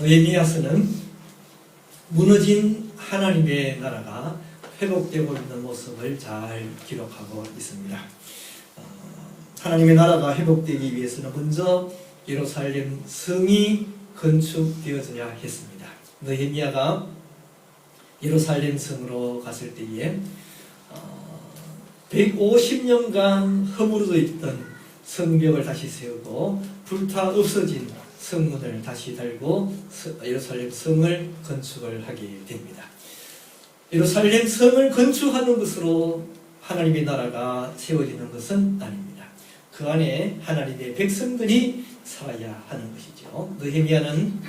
느헤미야서는 무너진 하나님의 나라가 회복되고 있는 모습을 잘 기록하고 있습니다. 하나님의 나라가 회복되기 위해서는 먼저 예루살렘 성이 건축되어져야 했습니다. 느헤미야가 예루살렘 성으로 갔을 때에 150년간 허물어져 있던 성벽을 다시 세우고 불타 없어진 성문을 다시 달고 예루살렘 성을 건축을 하게 됩니다. 예루살렘 성을 건축하는 것으로 하나님의 나라가 세워지는 것은 아닙니다. 그 안에 하나님의 백성들이 살아야 하는 것이죠. 느헤미야는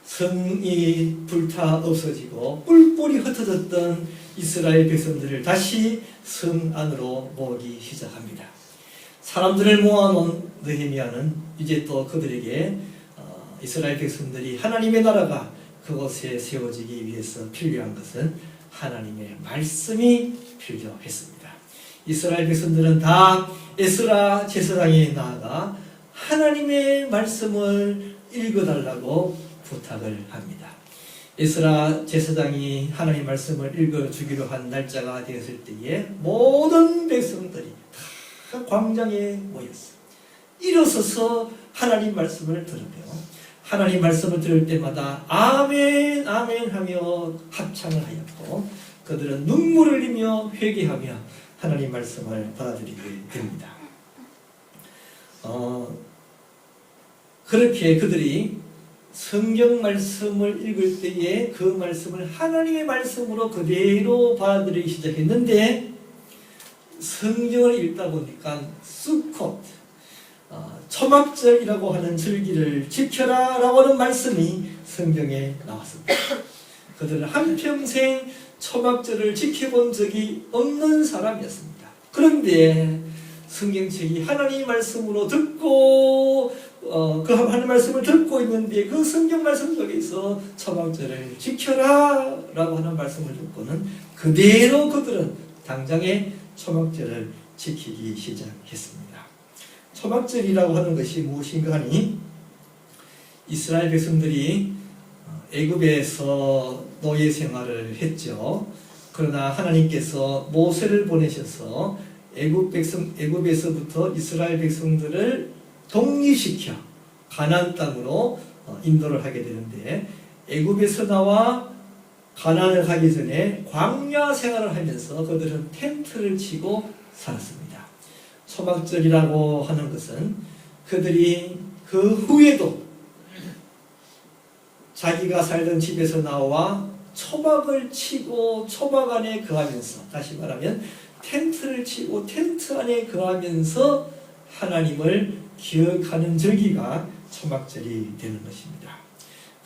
성이 불타 없어지고 뿔뿔이 흩어졌던 이스라엘 백성들을 다시 성 안으로 모으기 시작합니다. 사람들을 모아놓은 느헤미야는 이제 또 그들에게 이스라엘 백성들이 하나님의 나라가 그곳에 세워지기 위해서 필요한 것은 하나님의 말씀이 필요했습니다. 이스라엘 백성들은 다 에스라 제사장에 나아가 하나님의 말씀을 읽어달라고 부탁을 합니다. 에스라 제사장이 하나님 말씀을 읽어주기로 한 날짜가 되었을 때에 모든 백성들이 다 광장에 모였어요. 일어서서 하나님 말씀을 들으며 하나님 말씀을 들을 때마다 아멘 아멘 하며 합창을 하였고 그들은 눈물을 흘리며 회개하며 하나님 말씀을 받아들이게 됩니다. 그렇게 그들이 성경 말씀을 읽을 때에 그 말씀을 하나님의 말씀으로 그대로 받아들이기 시작했는데 성경을 읽다 보니까 수콧 초막절이라고 하는 절기를 지켜라 라고 하는 말씀이 성경에 나왔습니다. 그들은 한평생 초막절을 지켜본 적이 없는 사람이었습니다. 그런데 성경책이 하나님 말씀으로 듣고 그 하나님 말씀을 듣고 있는데 그 성경 말씀 속에서 초막절을 지켜라 라고 하는 말씀을 듣고는 그대로 그들은 당장에 초막절을 지키기 시작했습니다. 초막절이라고 하는 것이 무엇인가 하니 이스라엘 백성들이 애굽에서 노예 생활을 했죠. 그러나 하나님께서 모세를 보내셔서 애굽에서부터 이스라엘 백성들을 독립시켜 가나안 땅으로 인도를 하게 되는데 애굽에서 나와 가나안을 가기 전에 광야 생활을 하면서 그들은 텐트를 치고 살았습니다. 초막절이라고 하는 것은 그들이 그 후에도 자기가 살던 집에서 나와 초막을 치고 초막 안에 거하면서 다시 말하면 텐트를 치고 텐트 안에 거하면서 하나님을 기억하는 절기가 초막절이 되는 것입니다.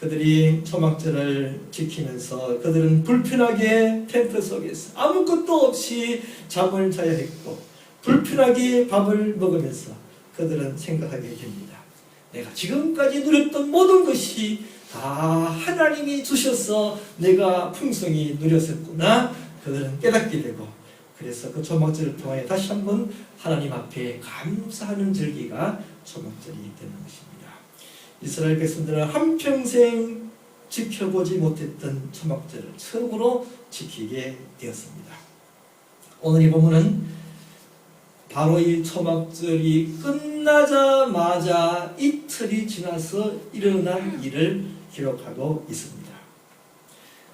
그들이 초막절을 지키면서 그들은 불편하게 텐트 속에서 아무것도 없이 잠을 자야 했고 불편하게 밥을 먹으면서 그들은 생각하게 됩니다. 내가 지금까지 누렸던 모든 것이 다 하나님이 주셔서 내가 풍성히 누렸었구나. 그들은 깨닫게 되고 그래서 그 초막절을 통해 다시 한번 하나님 앞에 감사하는 절기가 초막절이 되는 것입니다. 이스라엘 백성들은 한평생 지켜보지 못했던 초막절을 처음으로 지키게 되었습니다. 오늘 이 본문은 바로 이 초막절이 끝나자마자 이틀이 지나서 일어난 일을 기록하고 있습니다.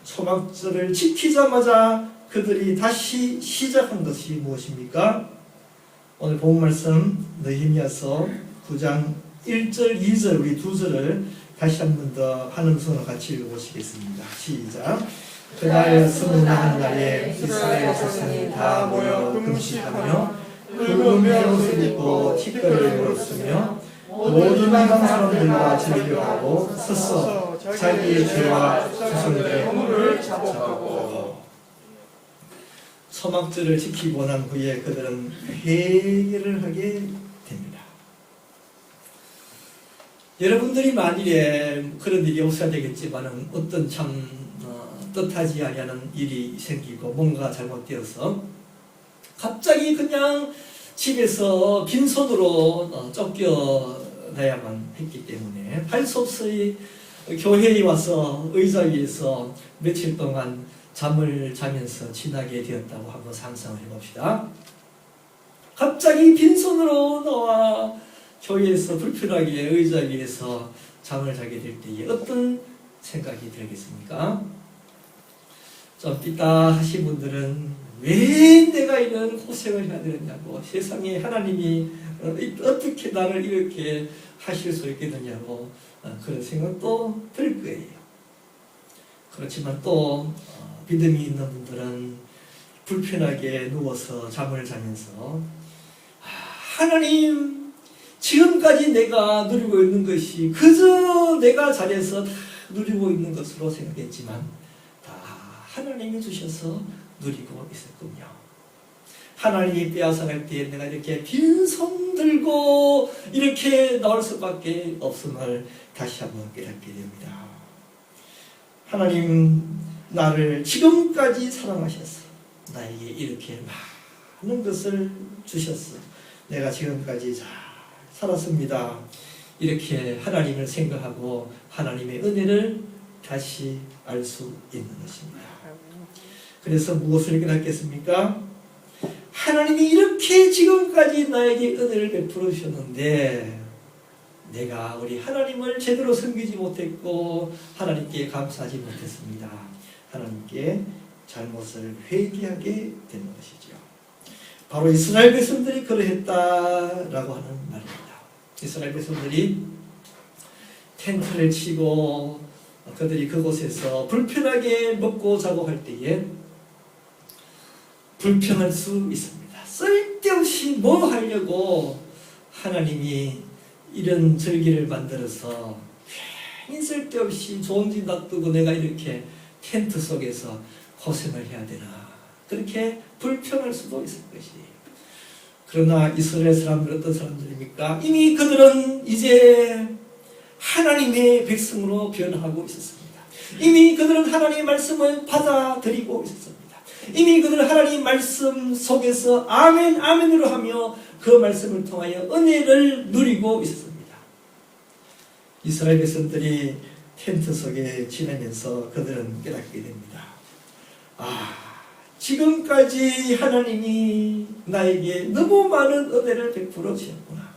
초막절을 지키자마자 그들이 다시 시작한 것이 무엇입니까? 오늘 본 말씀 느헤미야서 9장 1절 2절 우리 두 절을 다시 한 번 더 하는 손으로 같이 읽어보시겠습니다. 시작. 그날 스물한 날에 이스라엘 백성이 다 모여 금식하며 붉은 옷을 입고 티끌을 물었으며 모든 나라 사람들과 절교하고 서서 자기의 죄와 자손들의 허물을 잡아가고 초막절을 지키고 난 후에 그들은 회개를 하게 됩니다. 여러분들이 만일에 그런 일이 없어야 되겠지만 어떤 참 뜻하지 아니하는 일이 생기고 뭔가 잘못되어서 갑자기 그냥 집에서 빈손으로 쫓겨나야만 했기 때문에 할 수 없이 교회에 와서 의자 위에서 며칠 동안 잠을 자면서 지나게 되었다고 한번 상상을 해봅시다. 갑자기 빈손으로 나와 교회에서 불편하게 의자 위에서 잠을 자게 될 때에 어떤 생각이 들겠습니까? 좀 삐딱 하신 분들은 왜 내가 이런 고생을 해야 되느냐고, 세상에 하나님이 어떻게 나를 이렇게 하실 수 있겠느냐고 그런 생각도 들 거예요. 그렇지만 또 믿음이 있는 분들은 불편하게 누워서 잠을 자면서 하나님, 지금까지 내가 누리고 있는 것이 그저 내가 잘해서 다 누리고 있는 것으로 생각했지만 다 하나님이 주셔서 누리고 있었군요. 하나님이 빼앗아갈 때 내가 이렇게 빈손 들고 이렇게 나올 수밖에 없음을 다시 한번 깨닫게 됩니다. 하나님, 나를 지금까지 사랑하셔서 나에게 이렇게 많은 것을 주셨어. 내가 지금까지 잘 살았습니다. 이렇게 하나님을 생각하고 하나님의 은혜를 다시 알 수 있는 것입니다. 그래서 무엇을 깨닫겠습니까? 하나님이 이렇게 지금까지 나에게 은혜를 베풀어 주셨는데 내가 우리 하나님을 제대로 섬기지 못했고 하나님께 감사하지 못했습니다. 하나님께 잘못을 회개하게 되는 것이죠. 바로 이스라엘 백성들이 그러했다라고 하는 말입니다. 이스라엘 백성들이 텐트를 치고 그들이 그곳에서 불편하게 먹고 자고 할 때에 불평할 수 있습니다. 쓸데없이 뭐 하려고 하나님이 이런 절기를 만들어서 괜히 쓸데없이 좋은 집 놔두고 내가 이렇게 텐트 속에서 고생을 해야 되나, 그렇게 불평할 수도 있을 것이에요. 그러나 이스라엘 사람들 어떤 사람들입니까? 이미 그들은 이제 하나님의 백성으로 변화하고 있었습니다. 이미 그들은 하나님의 말씀을 받아들이고 있었습니다. 이미 그들은 하나님의 말씀 속에서 아멘 아멘으로 하며 그 말씀을 통하여 은혜를 누리고 있었습니다. 이스라엘 백성들이 텐트 속에 지내면서 그들은 깨닫게 됩니다. 지금까지 하나님이 나에게 너무 많은 은혜를 베풀어 주셨구나.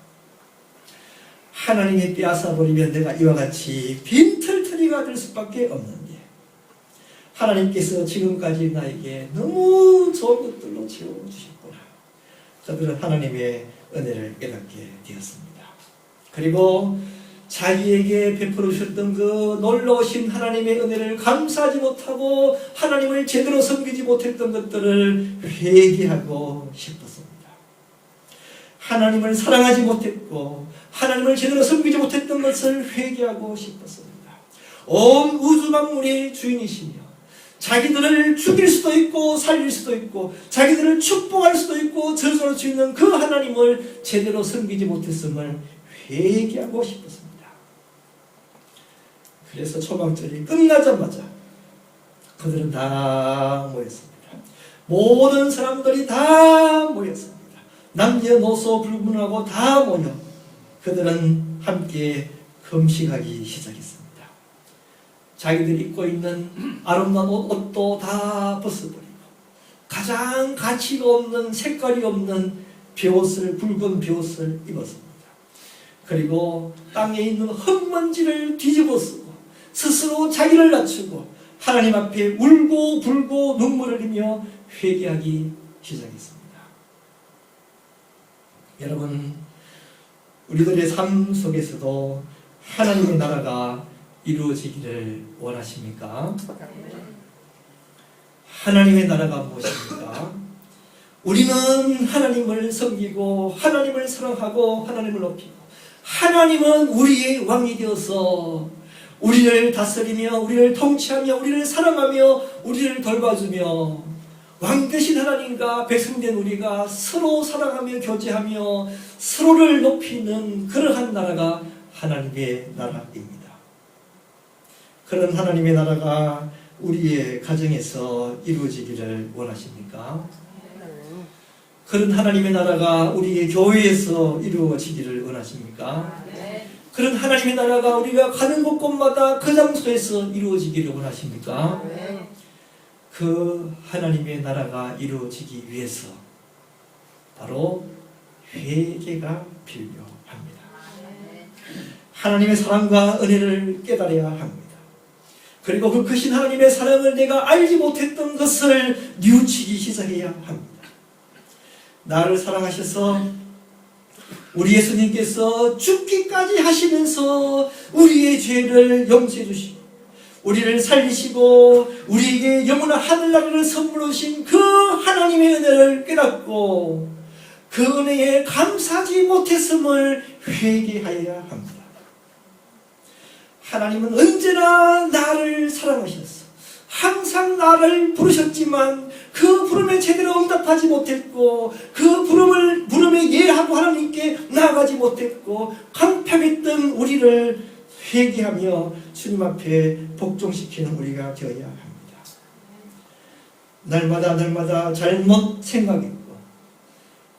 하나님이 빼앗아 버리면 내가 이와 같이 빈털터리가 될 수밖에 없는데 하나님께서 지금까지 나에게 너무 좋은 것들로 채워주셨구나. 그들은 하나님의 은혜를 깨닫게 되었습니다. 그리고 자기에게 베풀어 주셨던 그 놀라우신 하나님의 은혜를 감사하지 못하고 하나님을 제대로 섬기지 못했던 것들을 회개하고 싶었습니다. 하나님을 사랑하지 못했고 하나님을 제대로 섬기지 못했던 것을 회개하고 싶었습니다. 온 우주 만물의 주인이시며 자기들을 죽일 수도 있고 살릴 수도 있고 자기들을 축복할 수도 있고 저주할 수 있는 그 하나님을 제대로 섬기지 못했음을 회개하고 싶었습니다. 그래서 초막절이 끝나자마자 그들은 다 모였습니다. 모든 사람들이 다 모였습니다. 남녀노소 불문하고 다 모여 그들은 함께 금식하기 시작했습니다. 자기들이 입고 있는 아름다운 옷도 다 벗어버리고 가장 가치가 없는 색깔이 없는 벼옷을, 붉은 벼옷을 입었습니다. 그리고 땅에 있는 흙먼지를 뒤집어 쓰고 스스로 자기를 낮추고 하나님 앞에 울고 불고 눈물을 흘리며 회개하기 시작했습니다. 여러분, 우리들의 삶 속에서도 하나님의 나라가 이루어지기를 원하십니까? 하나님의 나라가 무엇입니까? 우리는 하나님을 섬기고 하나님을 사랑하고 하나님을 높이고 하나님은 우리의 왕이 되어서 우리를 다스리며 우리를 통치하며 우리를 사랑하며 우리를 돌봐주며 왕 되신 하나님과 백성된 우리가 서로 사랑하며 교제하며 서로를 높이는 그러한 나라가 하나님의 나라입니다. 그런 하나님의 나라가 우리의 가정에서 이루어지기를 원하십니까? 그런 하나님의 나라가 우리의 교회에서 이루어지기를 원하십니까? 그런 하나님의 나라가 우리가 가는 곳곳마다 그 장소에서 이루어지기를 원하십니까? 그 하나님의 나라가 이루어지기 위해서 바로 회개가 필요합니다. 하나님의 사랑과 은혜를 깨달아야 합니다. 그리고 그 크신 하나님의 사랑을 내가 알지 못했던 것을 뉘우치기 시작해야 합니다. 나를 사랑하셔서 우리 예수님께서 죽기까지 하시면서 우리의 죄를 용서해 주시고 우리를 살리시고 우리에게 영원한 하늘나라를 선물로 주신 그 하나님의 은혜를 깨닫고 그 은혜에 감사하지 못했음을 회개하여야 합니다. 하나님은 언제나 나를 사랑하셨어. 항상 나를 부르셨지만 그 부름에 제대로 응답하지 못했고 그 부름에 예하고 하나님께 나아가지 못했고 강팍했던 우리를 회개하며 주님 앞에 복종시키는 우리가 되어야 합니다. 날마다 잘못 생각했고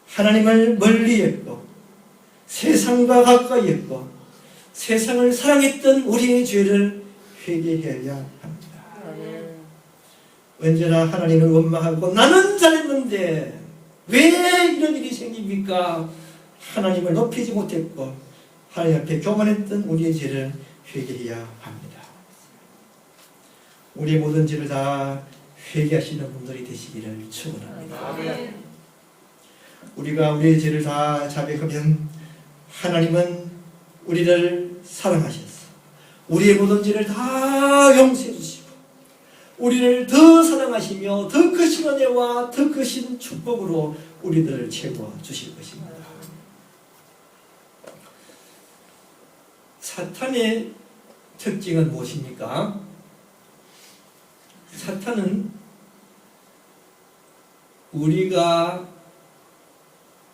하나님을 멀리했고 세상과 가까이 했고 세상을 사랑했던 우리의 죄를 회개해야 합니다. 언제나 하나님을 원망하고 나는 잘했는데 왜 이런 일이 생깁니까? 하나님을 높이지 못했고 하나님 앞에 교만했던 우리의 죄를 회개해야 합니다. 우리의 모든 죄를 다 회개하시는 분들이 되시기를 축원합니다. 우리가 우리의 죄를 다 자백하면 하나님은 우리를 사랑하셔서 우리의 모든 죄를 다 용서해 주시고 우리를 더 사랑하시며 더 크신 은혜와 더 크신 축복으로 우리들을 채워 주실 것입니다. 사탄의 특징은 무엇입니까? 사탄은 우리가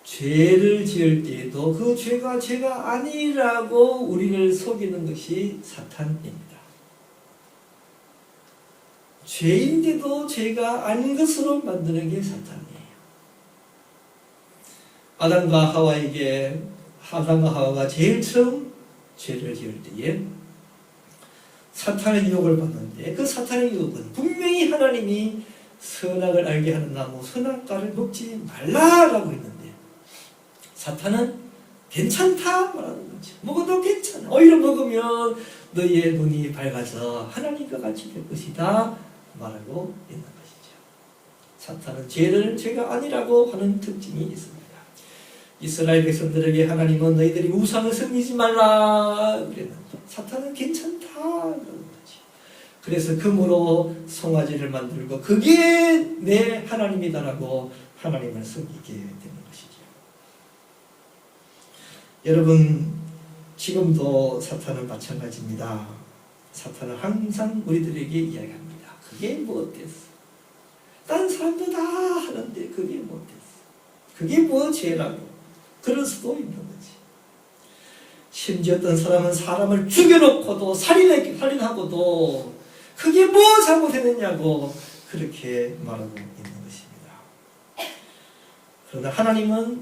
죄를 지을 때에도 그 죄가 아니라고 우리를 속이는 것이 사탄입니다. 죄인데도 죄가 아닌 것으로 만드는 게 사탄이에요. 아담과 하와가 제일 처음 죄를 지을 때에 사탄의 유혹을 받는데 그 사탄의 유혹은 분명히 하나님이 선악을 알게 하는 나무 선악과를 먹지 말라라고 했는데 사탄은 괜찮다 말하는 거죠. 먹어도 괜찮아. 오히려 먹으면 너희의 눈이 밝아서 하나님과 같이 될 것이다 말하고 있는 것이죠. 사탄은 죄가 아니라고 하는 특징이 있습니다. 이스라엘 백성들에게 하나님은 너희들이 우상을 섬기지 말라 그랬는데 사탄은 괜찮다 그러는 거지. 그래서 금으로 송아지를 만들고 그게 내 하나님이다라고 하나님을 섬기게 되는 것이죠. 여러분 지금도 사탄은 마찬가지입니다. 사탄은 항상 우리들에게 이야기합니다. 그게 뭐 어땠어? 다른 사람도 다 하는데 그게 뭐 어땠어? 그게 뭐 죄라고? 그럴 수도 있는 거지. 심지어 어떤 사람은 사람을 죽여놓고도 살인하고도 그게 뭐 잘못했느냐고 그렇게 말하고 있는 것입니다. 그러나 하나님은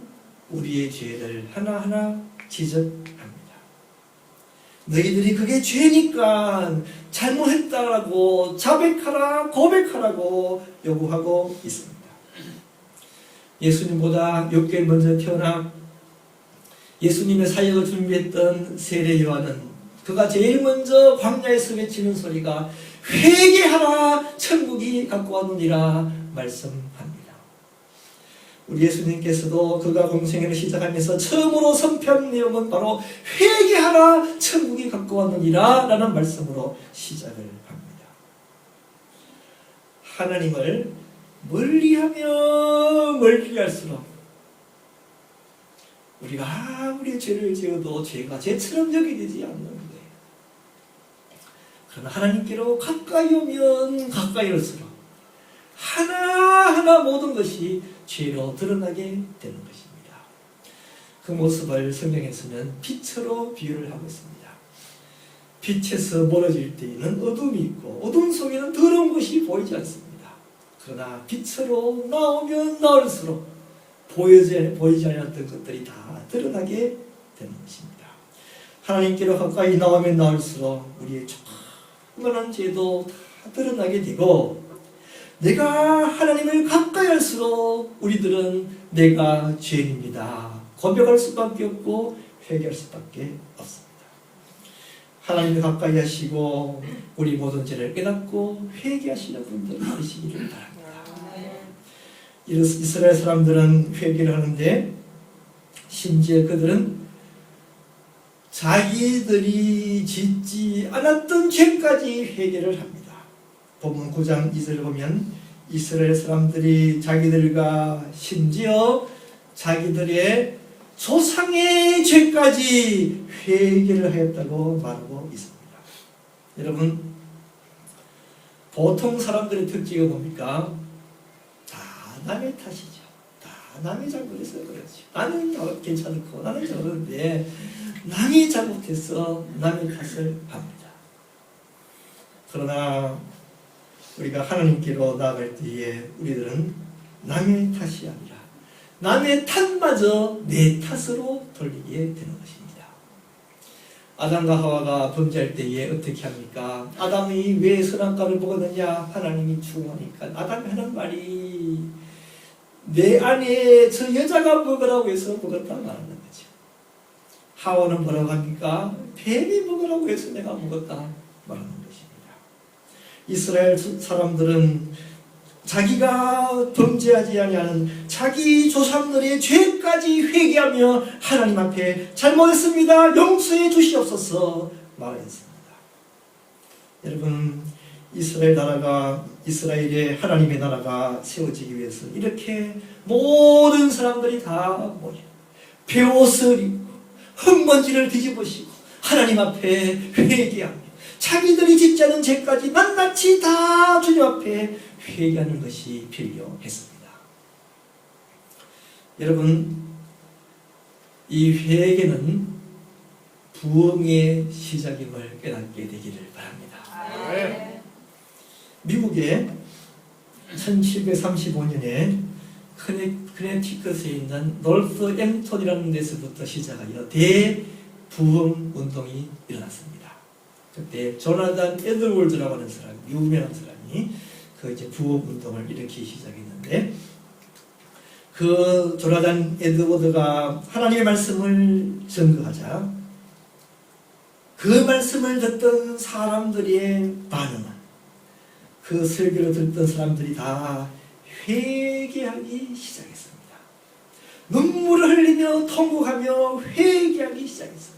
우리의 죄를 하나하나 지적합니다. 너희들이 그게 죄니까 잘못했다라고 자백하라 고백하라고 요구하고 있습니다. 예수님보다 6개월 먼저 태어나 예수님의 사역을 준비했던 세례 요한은 그가 제일 먼저 광야에서 외치는 소리가 회개하라 천국이 갖고 왔느니라 말씀합니다. 우리 예수님께서도 그가 공생애를 시작하면서 처음으로 선포한 내용은 바로 회개하라 천국이 갖고 왔느니라 라는 말씀으로 시작을 합니다. 하나님을 멀리하면 멀리할수록 우리가 아무리 죄를 지어도 죄가 죄처럼 여기되지 않는 거예요. 그러나 하나님께로 가까이 오면 가까이 올수록 하나하나 모든 것이 죄로 드러나게 되는 것입니다. 그 모습을 성경에서는 빛으로 비유를 하고 있습니다. 빛에서 멀어질 때에는 어둠이 있고 어둠 속에는 더러운 것이 보이지 않습니다. 그러나 빛으로 나오면 나올수록 보이지 않았던 것들이 다 드러나게 되는 것입니다. 하나님께로 가까이 나오면 나올수록 우리의 조그만한 죄도 다 드러나게 되고, 내가 하나님을 가까이 할수록 우리들은 내가 죄인입니다 고백할 수밖에 없고 회개할 수밖에 없습니다. 하나님을 가까이 하시고 우리 모든 죄를 깨닫고 회개하시는 분들 되시기를 바랍니다. 이스라엘 사람들은 회개를 하는데, 심지어 그들은 자기들이 짓지 않았던 죄까지 회개를 합니다. 본문 9장 2절을 보면 이스라엘 사람들이 자기들과 심지어 자기들의 조상의 죄까지 회개를 하였다고 말하고 있습니다. 여러분, 보통 사람들의 특징이 뭡니까? 다 남의 탓이죠. 다 남이 잘못해서 그렇지. 나는 괜찮고 나는 잘못했는데 남이 잘못해서 남의 탓을 합니다. 그러나 우리가 하나님께로 나아갈 때에 우리들은 남의 탓이 아니라 남의 탓마저 내 탓으로 돌리게 되는 것입니다. 아담과 하와가 범죄할 때에 어떻게 합니까? 아담이 왜 선악과를 먹었느냐? 하나님이 추궁하니까 아담이 하는 말이 내 안에 저 여자가 먹으라고 해서 먹었다 말하는 거죠. 하와는 뭐라고 합니까? 뱀이 먹으라고 해서 내가 먹었다 말하는 것입니다. 이스라엘 사람들은 자기가 범죄하지 아니하는 자기 조상들의 죄까지 회개하며 하나님 앞에 잘못했습니다, 용서해 주시옵소서 말했습니다. 여러분, 이스라엘의 하나님의 나라가 세워지기 위해서 이렇게 모든 사람들이 다 모여 베옷을 입고 흙먼지를 뒤집으시고 하나님 앞에 회개하며 자기들이 짓지 않은 죄까지 낱낱이 다 주님 앞에 회개하는 것이 필요했습니다. 여러분, 이 회개는 부흥의 시작임을 깨닫게 되기를 바랍니다. 네. 미국의 1735년에 커네티컷에 있는 노스 엠턴이라는 데서부터 시작하여 대부흥 운동이 일어났습니다. 그때 조나단 에드워즈라고 하는 사람, 유명한 사람이 그 이제 부흥 운동을 일으키기 시작했는데, 그 조나단 에드워드가 하나님의 말씀을 증거하자 그 말씀을 듣던 사람들의 반응은, 그 설교를 듣던 사람들이 다 회개하기 시작했습니다. 눈물을 흘리며 통곡하며 회개하기 시작했습니다.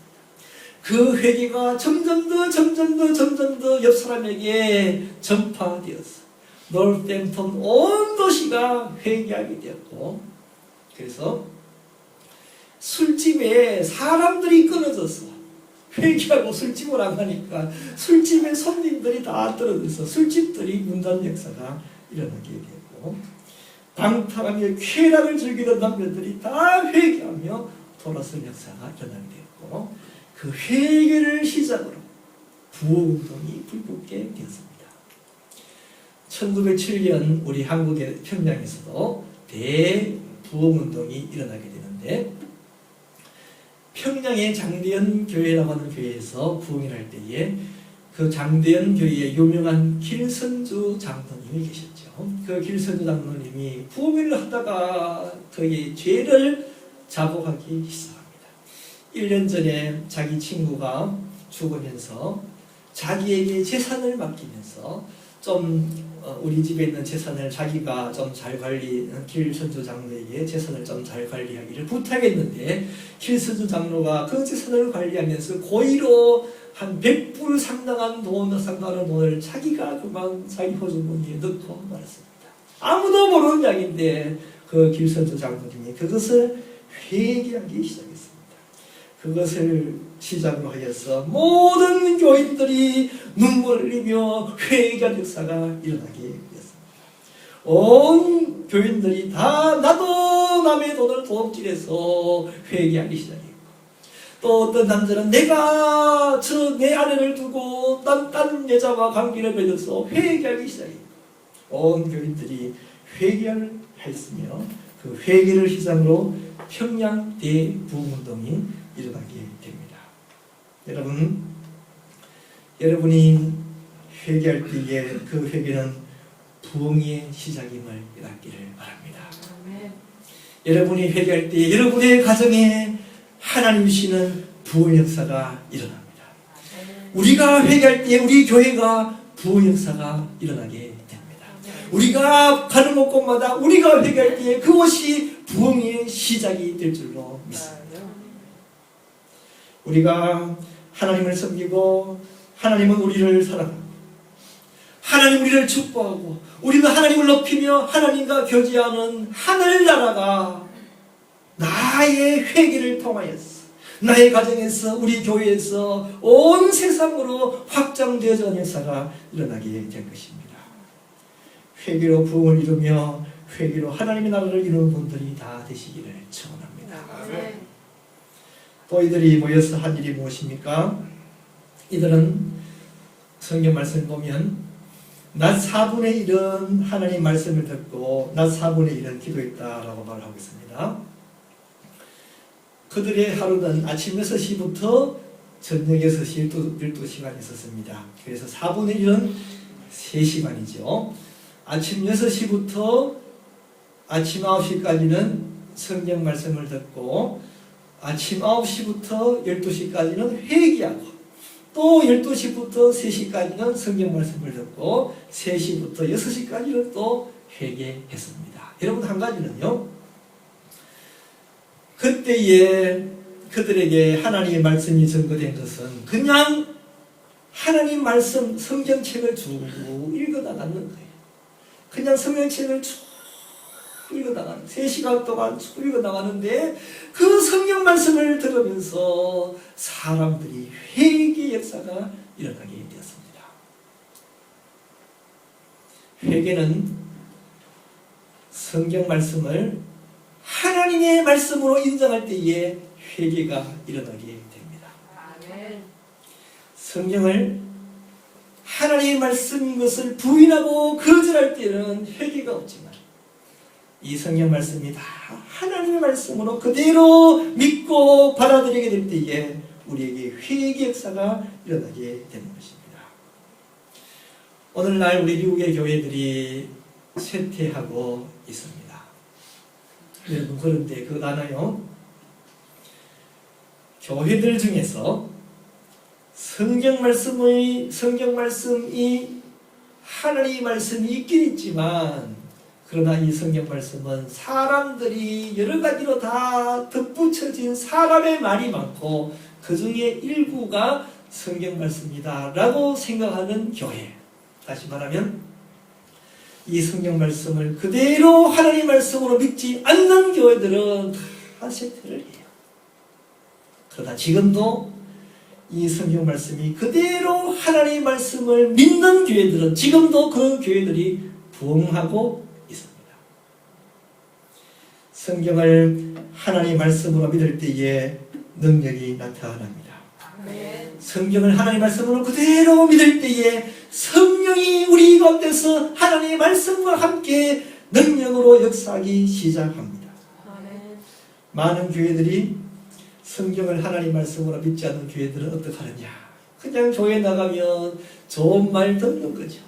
그 회개가 점점 더 옆 사람에게 전파되었어. 노스햄튼 온 도시가 회개하게 되었고, 그래서 술집에 사람들이 끊어졌어. 회개하고 술집을 안 가니까 술집에 손님들이 다 떨어져서 술집들이 문 닫는 역사가 일어나게 되고, 방탕하며 쾌락을 즐기던 남녀들이 다 회개하며 돌아선 역사가 일어나게 되었고, 그 회개를 시작으로 부흥운동이 불붙게 되었습니다. 1907년 우리 한국의 평양에서도 대부흥운동이 일어나게 되는데, 평양의 장대현 교회라고 하는 교회에서 부흥을 할 때에 그 장대현 교회에 유명한 길선주 장로님이 계셨죠. 그 길선주 장로님이 부흥을 하다가 그의 죄를 자복하기 시작합니다. 1년 전에 자기 친구가 죽으면서 자기에게 재산을 맡기면서 좀 우리 집에 있는 재산을 자기가 좀 잘 길선주 장로에게 재산을 좀 잘 관리하기를 부탁했는데, 길선주 장로가 그 재산을 관리하면서 고의로 한 100불 상당한 돈을 자기가 그만 자기 호주머니에 넣고 말았습니다. 아무도 모르는 이야기인데 그 길선주 장로님이 그것을 회개하기 시작했습니다. 그것을 시작으로 하여서 모든 교인들이 눈물을 흘리며 회개의 역사가 일어나게 되었습니다. 온 교인들이 다 나도 남의 돈을 도둑질해서 회개하기 시작했고, 또 어떤 남자는 내가 내 아내를 두고 다른 여자와 관계를 맺어서 회개하기 시작했고, 온 교인들이 회개를 했으며 그 회개를 희망으로 평양 대부흥운동이 일어나게 됩니다. 여러분이 회개할 때에 그 회개는 부흥의 시작임을 깨닫기를 바랍니다. 여러분이 회개할 때 여러분의 가정에 하나님 주시는 부흥 역사가 일어납니다. 우리가 회개할 때 우리 교회가 부흥 역사가 일어나게 됩니다. 우리가 가는 곳곳마다 우리가 회개할 때 그것이 부흥의 시작이 될 줄로 믿습니다. 우리가 하나님을 섬기고 하나님은 우리를 사랑하고 하나님 우리를 축복하고 우리는 하나님을 높이며 하나님과 교제하는 하늘나라가 나의 회개를 통하여서 나의 가정에서 우리 교회에서 온 세상으로 확장되어지는 역사가 일어나게 될 것입니다. 회개로 부흥을 이루며 회개로 하나님의 나라를 이루는 분들이 다 되시기를 축원합니다. 또 이들이 모여서 한 일이 무엇입니까? 이들은 성경 말씀을 보면 낮 4분의 1은 하나님 말씀을 듣고 낮 4분의 1은 기도했다라고 말하고 있습니다. 그들의 하루는 아침 6시부터 저녁 6시 12시간 있었습니다. 그래서 4분의 1은 3시간이죠. 아침 6시부터 아침 9시까지는 성경 말씀을 듣고 아침 9시부터 12시까지는 회개하고 또 12시부터 3시까지는 성경 말씀을 듣고 3시부터 6시까지는 또 회개했습니다. 여러분 한 가지는요. 그때에 그들에게 하나님의 말씀이 전거된 것은 그냥 하나님 말씀 성경책을 쭉 읽어나가는 거예요. 그냥 성경책을 쭉 읽어나가는 3시간 동안 쭉 읽어나가는데 그 성경 말씀을 들으면서 사람들이 회개 역사가 일어나게 되었습니다. 회개는 성경 말씀을 하나님의 말씀으로 인정할 때에 회개가 일어나게 됩니다. 성경을 하나님의 말씀인 것을 부인하고 거절할 때는 회개가 없지만 이 성경 말씀이 다 하나님의 말씀으로 그대로 믿고 받아들이게 될 때에 우리에게 회개 역사가 일어나게 되는 것입니다. 오늘날 우리 미국의 교회들이 쇠퇴하고 있습니다. 여러분 그런데 그거 아나요? 교회들 중에서 성경 말씀이 하나님의 말씀이 있긴 있지만 그러나 이 성경 말씀은 사람들이 여러 가지로 다 덧붙여진 사람의 말이 많고 그 중에 일부가 성경 말씀이다 라고 생각하는 교회, 다시 말하면 이 성경 말씀을 그대로 하나님 말씀으로 믿지 않는 교회들은 다 쇠퇴를 해요. 그러나 지금도 이 성경 말씀이 그대로 하나님 말씀을 믿는 교회들은 지금도 그 교회들이 부흥하고 있습니다. 성경을 하나님 말씀으로 믿을 때에 능력이 나타납니다. 성경을 하나님 말씀으로 그대로 믿을 때에 성령이 우리 가운데서 하나님의 말씀과 함께 능력으로 역사하기 시작합니다. 많은 교회들이 성경을 하나님 말씀으로 믿지 않는 교회들은 어떻게 하느냐? 그냥 교회 나가면 좋은 말 듣는 거죠.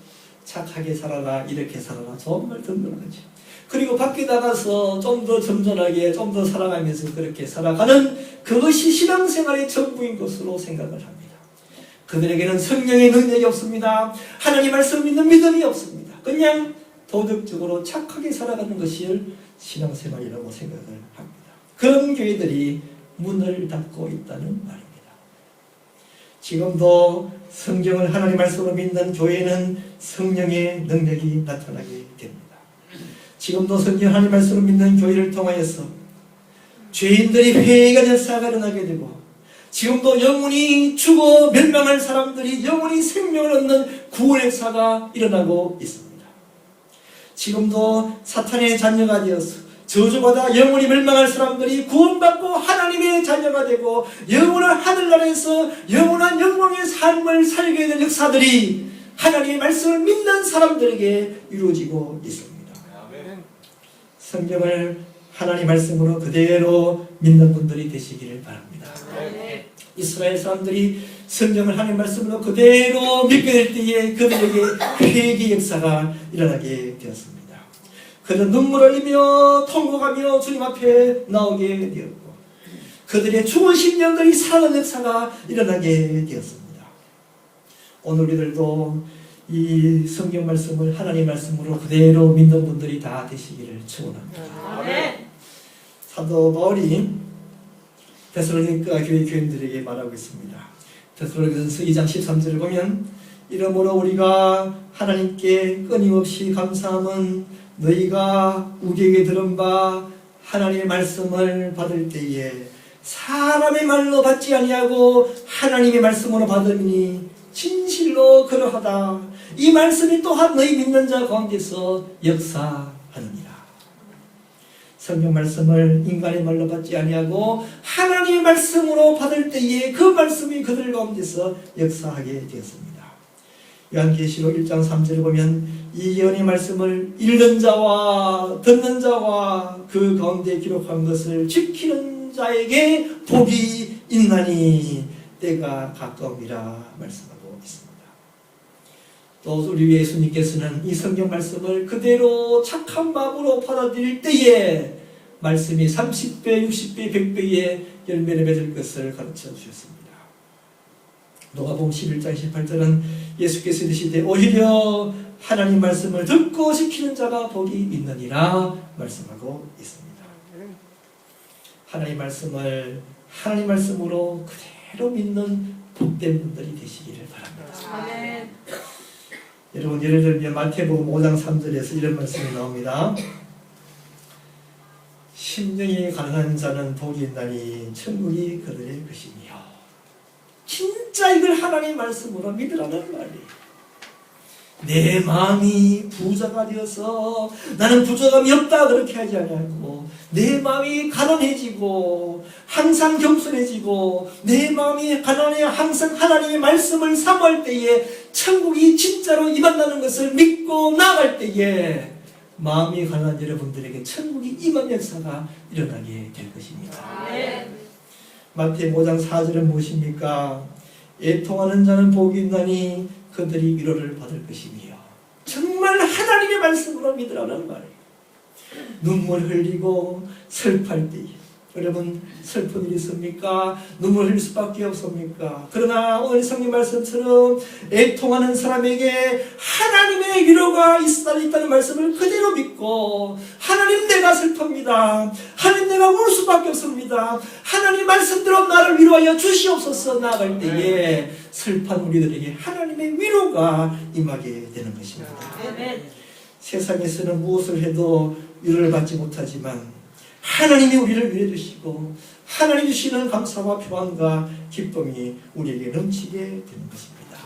착하게 살아라, 이렇게 살아라, 좋은 말 듣는 거죠. 그리고 밖에 나가서 좀 더 점잖하게, 좀 더 사랑하면서 그렇게 살아가는 그것이 신앙생활의 전부인 것으로 생각을 합니다. 그들에게는 성령의 능력이 없습니다. 하나님 말씀 믿는 믿음이 없습니다. 그냥 도덕적으로 착하게 살아가는 것이 신앙생활이라고 생각을 합니다. 그런 교회들이 문을 닫고 있다는 말입니다. 지금도 성경을 하나님 말씀으로 믿는 교회는 성령의 능력이 나타나게 됩니다. 지금도 성경 하나님 말씀으로 믿는 교회를 통하여서 죄인들이 회개가 역사가 일어나게 되고 지금도 영혼이 죽어 멸망할 사람들이 영혼이 생명을 얻는 구원의 역사가 일어나고 있습니다. 지금도 사탄의 자녀가 되어서 저주받아 영원히 멸망할 사람들이 구원받고 하나님의 자녀가 되고 영원한 하늘나라에서 영원한 영광의 삶을 살게 될 역사들이 하나님의 말씀을 믿는 사람들에게 이루어지고 있습니다. 성경을 하나님 말씀으로 그대로 믿는 분들이 되시기를 바랍니다. 이스라엘 사람들이 성경을 하나님 말씀으로 그대로 믿게 될 때에 그들에게 회개 역사가 일어나게 되었습니다. 그들은 눈물을 흘리며 통곡하며 주님 앞에 나오게 되었고 그들의 죽은 심령들이 살아난 역사가 일어나게 되었습니다. 오늘 우리들도 이 성경 말씀을 하나님 말씀으로 그대로 믿는 분들이 다 되시기를 축원합니다. 사도 바울이 데살로니가 교회 교인들에게 말하고 있습니다. 데살로니가전서 2장 13절을 보면 이러므로 우리가 하나님께 끊임없이 감사함은 너희가 우리에게 들은 바 하나님의 말씀을 받을 때에 사람의 말로 받지 아니하고 하나님의 말씀으로 받으니 진실로 그러하다. 이 말씀이 또한 너희 믿는 자 가운데서 역사하느니라. 성경 말씀을 인간의 말로 받지 아니하고 하나님의 말씀으로 받을 때에 그 말씀이 그들 가운데서 역사하게 되었습니다. 요한계시록 1장 3절을 보면 이 예언의 말씀을 읽는 자와 듣는 자와 그 가운데 기록한 것을 지키는 자에게 복이 있나니 때가 가까움이라 말씀하고 있습니다. 또 우리 예수님께서는 이 성경 말씀을 그대로 착한 마음으로 받아들일 때에 말씀이 30배, 60배, 100배의 열매를 맺을 것을 가르쳐 주셨습니다. 누가복음 11장 18절은 예수께서 이르시되 오히려 하나님 말씀을 듣고 지키는 자가 복이 있느니라 말씀하고 있습니다. 하나님 말씀을 하나님 말씀으로 그대로 믿는 복된 분들이 되시기를 바랍니다. 여러분 예를 들면 마태복음 5장 3절에서 이런 말씀이 나옵니다. 심령이 가난한 자는 복이 있나니 천국이 그들의 것이며 진짜 이걸 하나님의 말씀으로 믿으라는 말이에요. 내 마음이 부자가 되어서 나는 부족함이 없다 그렇게 하지 않고 내 마음이 가난해지고 항상 겸손해지고 내 마음이 가난해 항상 하나님의 말씀을 사모할 때에 천국이 진짜로 임한다는 것을 믿고 나아갈 때에 마음이 가난한 여러분들에게 천국이 임한 역사가 일어나게 될 것입니다. 마태 5장 4절은 무엇입니까? 애통하는 자는 복이 있나니 그들이 위로를 받을 것이며 정말 하나님의 말씀으로 믿으라는 말이에요. 눈물 흘리고 슬플 때 여러분 슬픈 일이 있습니까? 눈물 흘릴 수밖에 없습니까? 그러나 오늘 성경 말씀처럼 애통하는 사람에게 하나님의 위로가 있다는 말씀을 그대로 믿고 하나님 내가 슬픕니다. 하나님 내가 울 수밖에 없습니다. 하나님 말씀대로 나를 위로하여 주시옵소서 나아갈 때에 슬픈 우리들에게 하나님의 위로가 임하게 되는 것입니다. 세상에서는 무엇을 해도 위로를 받지 못하지만 하나님이 우리를 위로해 주시고 하나님 주시는 감사와 평안과 기쁨이 우리에게 넘치게 되는 것입니다.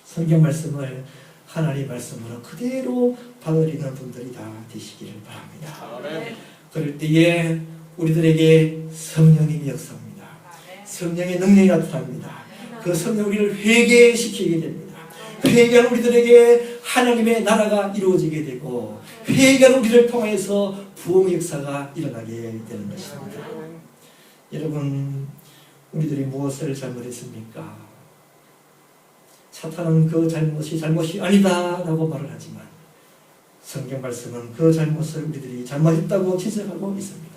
성경 말씀을 하나님 말씀으로 그대로 받아들이는 분들이 다 되시기를 바랍니다. 그럴 때에 우리들에게 성령님이 역사합니다. 성령의 능력이 나타납니다. 그 성령 우리를 회개시키게 됩니다. 회개한 우리들에게 하나님의 나라가 이루어지게 되고 회개한 우리를 통해서 부흥의 역사가 일어나게 되는 것입니다. 여러분 우리들이 무엇을 잘못했습니까? 사탄은 그 잘못이 아니다 라고 말을 하지만 성경 말씀은 그 잘못을 우리들이 잘못했다고 지적하고 있습니다.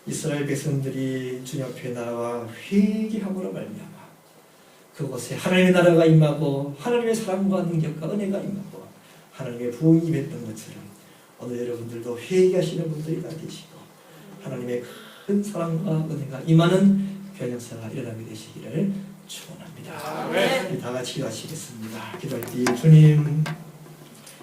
이스라엘 백성들이 주님 앞에 나와 회개함으로 말미암아 그곳에 하나님의 나라가 임하고 하나님의 사랑과 능력과 은혜가 임하고 하나님의 부흥이 임했던 것처럼 오늘 여러분들도 회개하시는 분들이 다 되시고 하나님의 큰 사랑과 은혜가 임하는 변역사가 일어나게 되시기를 축원합니다. 우리 다 같이 하시겠습니다. 기도할 때 주님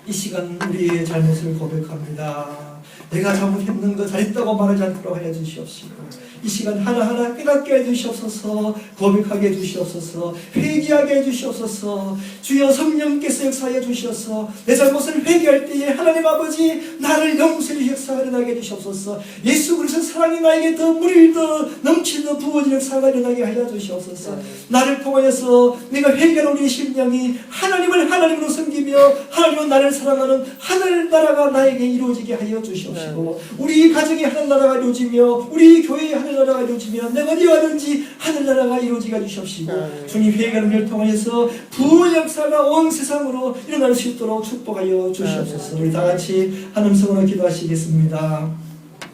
이 시간 우리의 잘못을 고백합니다. 내가 잘못했는 것 잘했다고 말하지 않도록 하여 주시옵시고 이 시간 하나하나 깨닫게 해주시옵소서. 고백하게 해주시옵소서. 회개하게 해주시옵소서. 주여 성령께서 역사하여 주시옵소서. 내 잘못을 회개할 때에 하나님 아버지 나를 용서해 역사가 일어나게 해주시옵소서. 예수 그리스도 사랑이 나에게 더 물이 더 넘치는 부어진 역사가 일어나게 하여 주시옵소서. 나를 통하여서 내가 회개한 우리의 심령이 하나님을 하나님으로 섬기며 하나님은 나를 사랑하는 하늘 나라가 나에게 이루어지게 하여 주시옵소서. 주시옵시고 우리 가정이 하늘나라가 이루어지며 우리 교회의 하늘나라가 이루어지며 내가 어디 와든지 하늘나라가 이루어지게 주시옵시고 주님 회개하는 별 통하여서 부흥 역사가 온 세상으로 일어날 수 있도록 축복하여 주시옵소서. 우리 다 같이 한 음성으로 기도하시겠습니다.